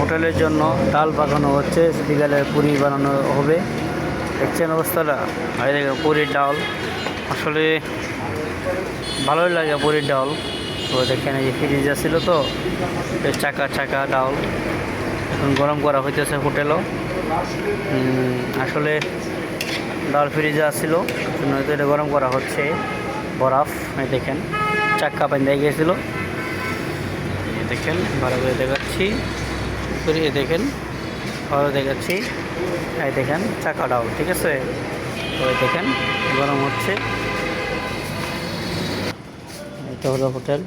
হোটেলের জন্য ডাল পাকানো হচ্ছে, বিকালে পুরি বানানো হবে। দেখছেন অবস্থাটা, আর দেখেন পুরীর ডাল, আসলে ভালোই লাগে পুরীর ডাল। তো দেখেন এই যে ফ্রিজ ছিল, তো চাকা চাকা ডাল এখন গরম করা হইতেছে হোটেলও। আসলে ডাল ফ্রিজে আসছিল, নয়তো এটা গরম করা হচ্ছে বরফ। এই দেখেন চাক্কা পানি দিয়ে গিয়েছিল, দেখেন ভালো করে দেখাচ্ছি, দেখেন ভালো দেখাচ্ছি। এই দেখেন চাকা ডাল, ঠিক আছে। তো দেখেন গরম হচ্ছে। এটা হলো হোটেল।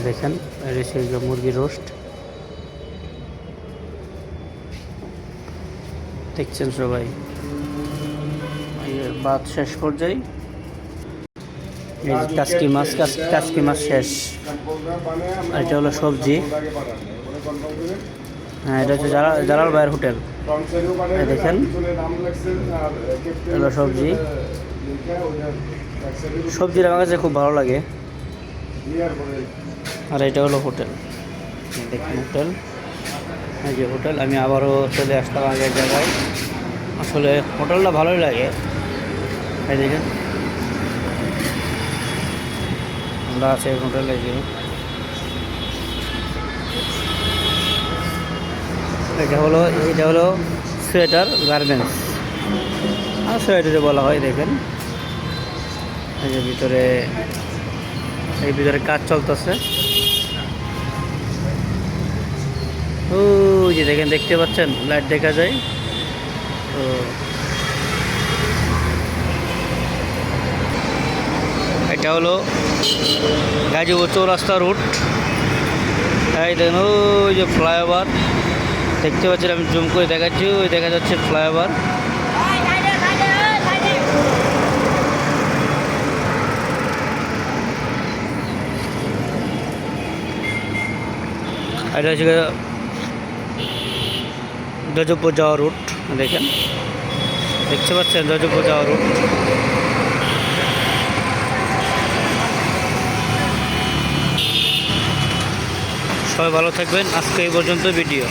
দেখেন মুরগির রোস্ট দেখছেন সবাই। ভাত শেষ পর্যায়ে কাসকি মাছ শেষ। এটা হলো সবজি। হ্যাঁ, এটা হচ্ছে জালাল ভাইয়ের হোটেল। দেখেন হলো সবজি। সবজির আমার কাছে খুব ভালো লাগে। আর এটা হলো হোটেল, দেখেন হোটেল। এই যে হোটেল, আমি আবারও চলে আসলাম আগের জায়গায়। আসলে হোটেলটা ভালোই লাগে। এই দেখেন আমরা আছে হোটেলে। যে এটা হলো সোয়েটার গার্মেন্টস, আর সোয়েটারে বলা হয়। দেখেন এই যে ভিতরে কাজ চলতেছে। ওই যে দেখেন, দেখতে পাচ্ছেন লাইট দেখা যায়। তো এটা হলো গাজীপুর চৌরাস্তা রুট। এই দেখেন ওই যে ফ্লাইওভার দেখতে পাচ্ছেন, আমি জুম করে দেখাচ্ছি। ওই দেখা যাচ্ছে ফ্লাইওভার। এটা হচ্ছে গজবপুর যাওয়ার রুট। দেখেন, দেখতে পাচ্ছেন গজবপুর যাওয়ার রুট। সবাই ভালো থাকবেন। আজকে এই পর্যন্ত ভিডিও।